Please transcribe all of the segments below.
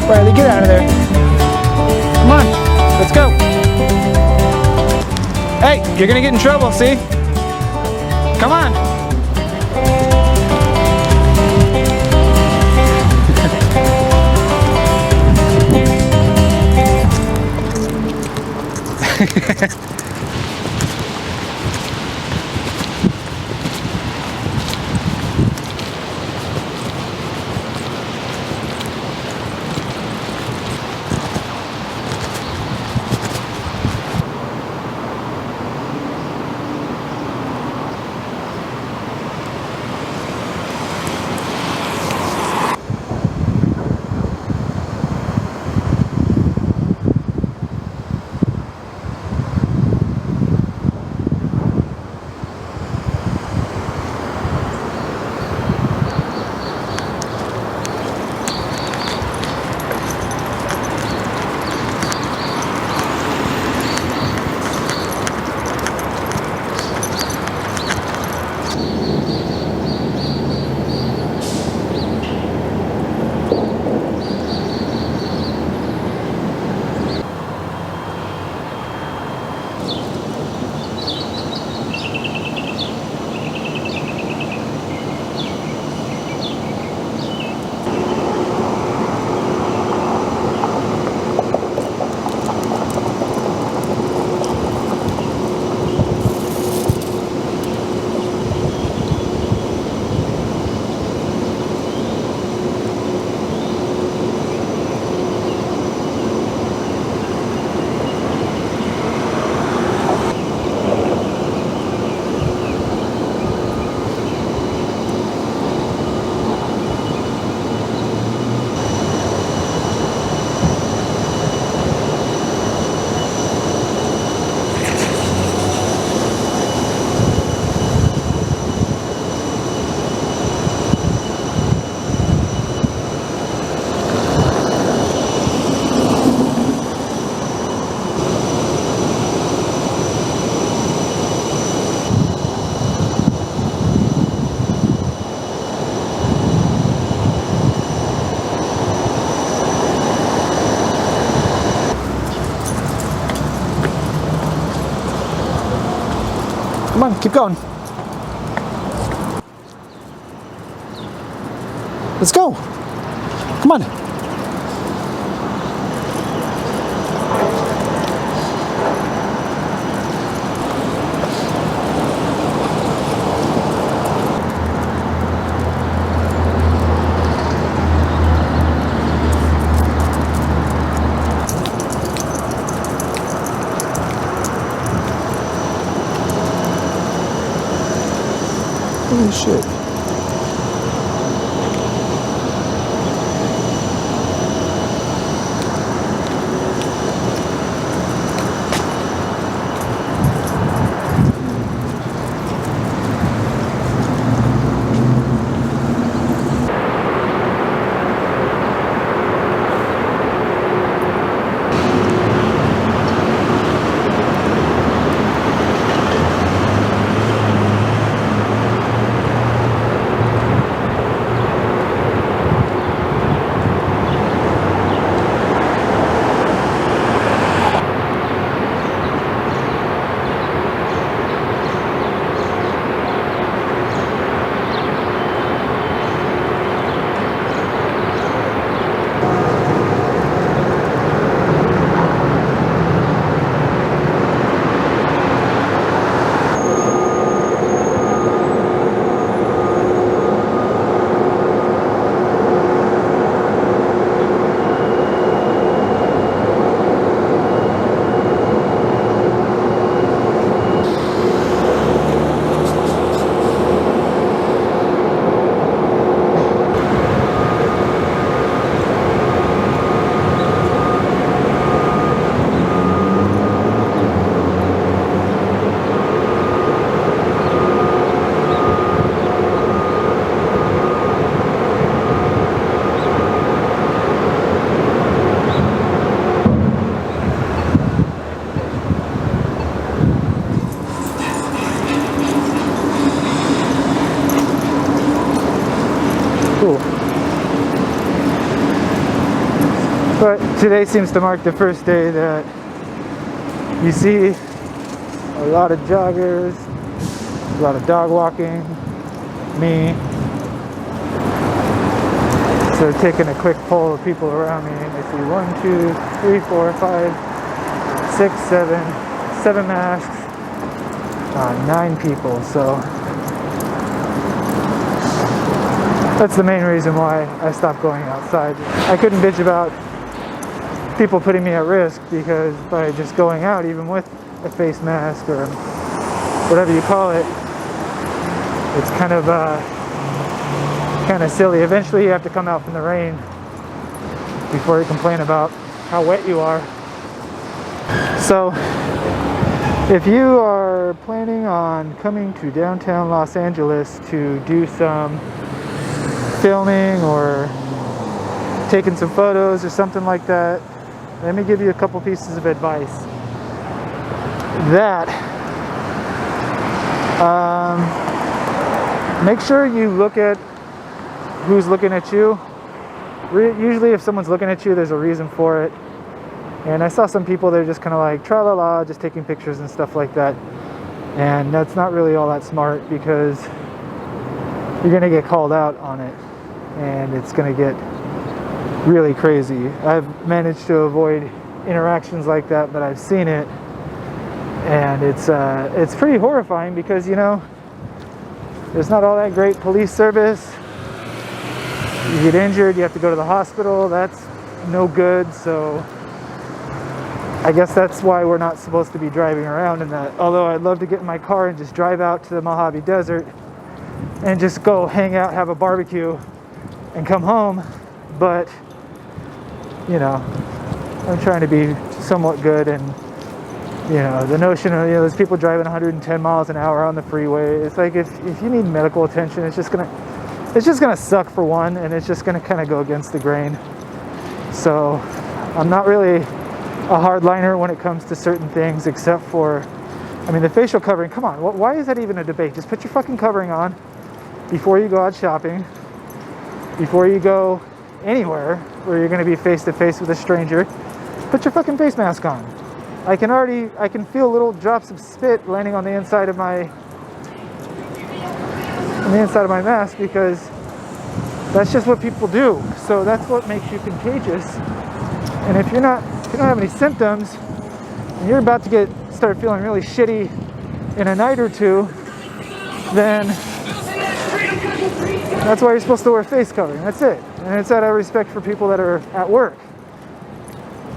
Riley, get out of there. Come on, let's go. Hey, you're gonna get in trouble, see? Come on. Come on, keep going. Let's go. Come on. Holy shit. But today seems to mark the first day that you see a lot of joggers, a lot of dog walking, me. So taking a quick poll of people around me, I see 1, 2, 3, 4, 5, 6, 7 masks, 9 people. So that's the main reason why I stopped going outside. I couldn't bitch about people putting me at risk, because by just going out, even with a face mask or whatever you call it, it's kind of silly. Eventually you have to come out from the rain before you complain about how wet you are. So if you are planning on coming to downtown Los Angeles to do some filming or taking some photos or something like that, let me give you a couple pieces of advice. Make sure you look at who's looking at you. Usually if someone's looking at you, there's a reason for it. And I saw some people, they're just kind of like tra-la-la, just taking pictures and stuff like that. And that's not really all that smart, because you're gonna get called out on it, and it's gonna get really crazy. I've managed to avoid interactions like that, but I've seen it, and it's pretty horrifying, because, you know, there's not all that great police service. You get injured, you have to go to the hospital. That's no good. So I guess that's why we're not supposed to be driving around in that. Although I'd love to get in my car and just drive out to the Mojave Desert and just go hang out, have a barbecue, and come home. But, you know, I'm trying to be somewhat good, and, you know, the notion of, you know, there's people driving 110 miles an hour on the freeway. It's like, if you need medical attention, it's just gonna suck, for one, and it's just gonna kind of go against the grain. So I'm not really a hardliner when it comes to certain things, except for, I mean, the facial covering. Come on, why is that even a debate? Just put your fucking covering on before you go out shopping, before you go anywhere where you're going to be face to face with a stranger. Put your fucking face mask on. I can feel little drops of spit landing on the inside of my mask, because that's just what people do. So that's what makes you contagious. And if you don't have any symptoms, and you're about to start feeling really shitty in a night or two, then that's why you're supposed to wear face covering. That's it. And it's out of respect for people that are at work.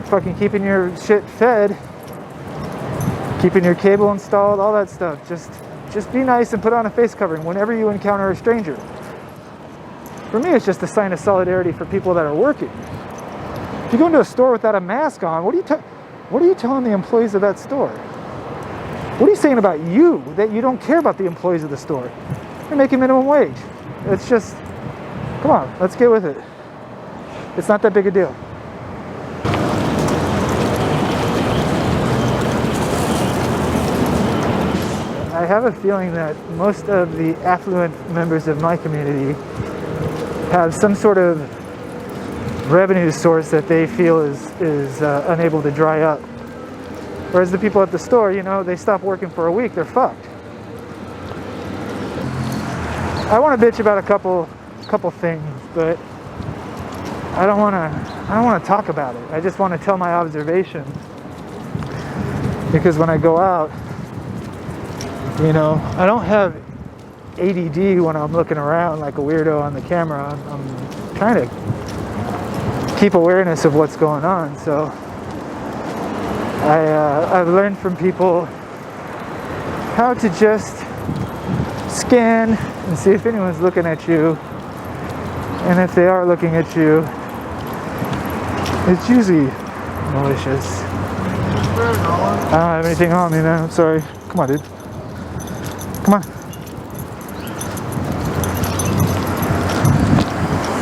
Fucking keeping your shit fed, keeping your cable installed, all that stuff. Just be nice and put on a face covering whenever you encounter a stranger. For me, it's just a sign of solidarity for people that are working. If you go into a store without a mask on, what are you telling the employees of that store? What are you saying about you, that you don't care about the employees of the store? You're making minimum wage. It's just, come on, let's get with it. It's not that big a deal. I have a feeling that most of the affluent members of my community have some sort of revenue source that they feel is unable to dry up. Whereas the people at the store, you know, they stop working for a week, they're fucked. I want to bitch about a couple things, but I don't want to talk about it. I just want to tell my observations, because when I go out, you know, I don't have ADD when I'm looking around like a weirdo on the camera. I'm trying to keep awareness of what's going on. So I've learned from people how to just scan and see if anyone's looking at you, and if they are looking at you, it's usually malicious. I don't have anything on me, man. I'm sorry. Come on, dude. Come on.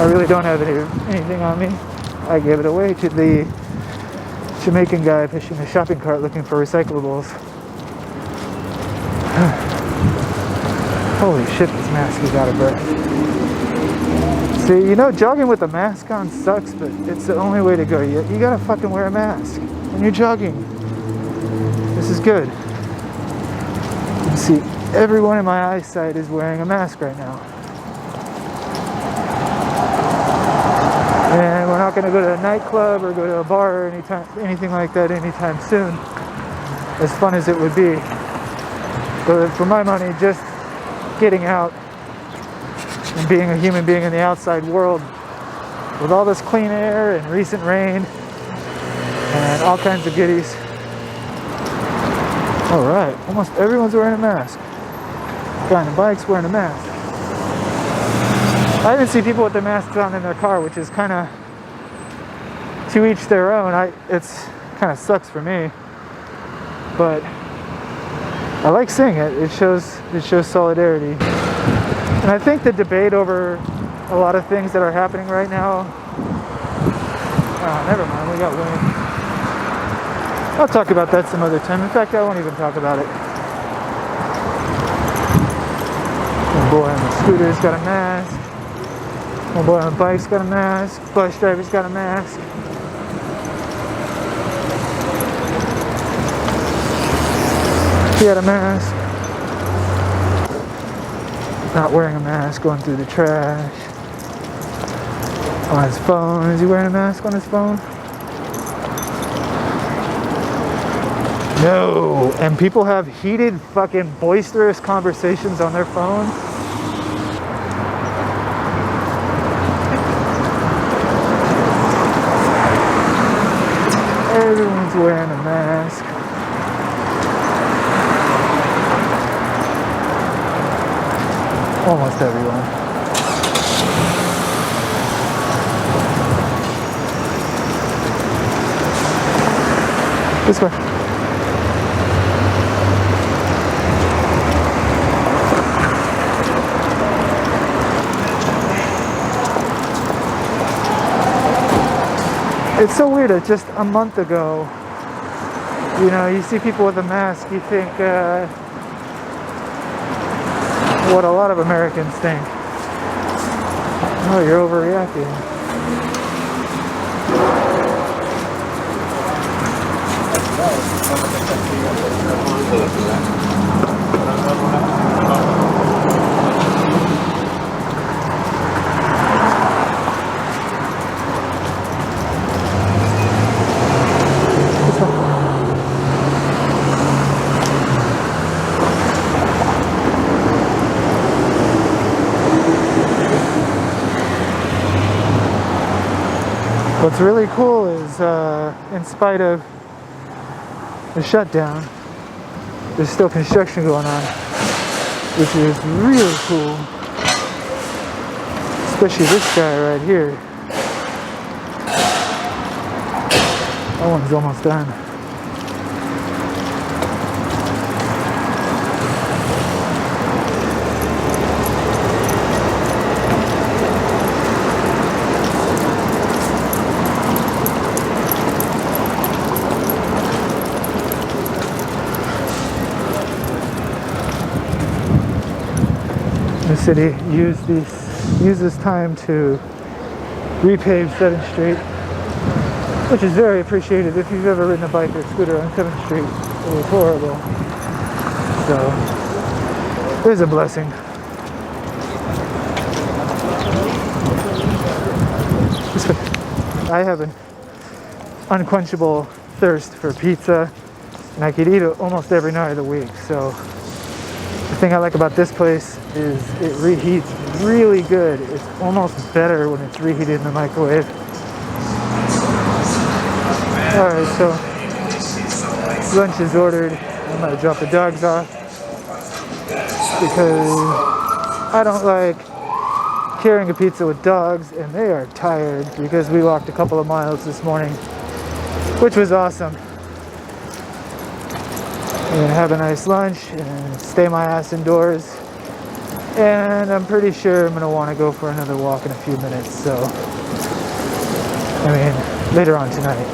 I really don't have anything on me. I gave it away to the Jamaican guy pushing a shopping cart looking for recyclables. Holy shit, this mask is out of breath. See, you know, jogging with a mask on sucks, but it's the only way to go. You gotta fucking wear a mask when you're jogging. This is good. You can see everyone in my eyesight is wearing a mask right now. And we're not gonna go to a nightclub or go to a bar or anything like that anytime soon. As fun as it would be. But for my money, just getting out and being a human being in the outside world with all this clean air and recent rain and all kinds of goodies. All right, almost everyone's wearing a mask. Guy on the bike's wearing a mask. I even see people with their masks on in their car, which is kind of to each their own. It's kind of sucks for me, but I like seeing it. It shows solidarity. And I think the debate over a lot of things that are happening right now. Oh, never mind, we got wind. I'll talk about that some other time. In fact, I won't even talk about it. My boy on the scooter's got a mask. My boy on the bike's got a mask. Bus driver's got a mask. He had a mask. Not wearing a mask, going through the trash. On his phone. Is he wearing a mask on his phone? No. And people have heated, fucking boisterous conversations on their phone. Everyone's wearing a mask. Almost everyone. This way. It's so weird. Just a month ago, you know, you see people with a mask, you think, what a lot of Americans think. Oh, you're overreacting. What's really cool is, in spite of the shutdown, there's still construction going on, which is really cool. Especially this guy right here. That one's almost done. The city used this time to repave 7th Street, which is very appreciated. If you've ever ridden a bike or scooter on 7th Street, it was horrible. So, there's a blessing. I have an unquenchable thirst for pizza, and I could eat it almost every night of the week. So, the thing I like about this place is it reheats really good. It's almost better when it's reheated in the microwave. Alright, so lunch is ordered. I'm gonna drop the dogs off because I don't like carrying a pizza with dogs, and they are tired because we walked a couple of miles this morning, which was awesome. And have a nice lunch and stay my ass indoors. And I'm pretty sure I'm gonna want to go for another walk in a few minutes. So, I mean, later on tonight.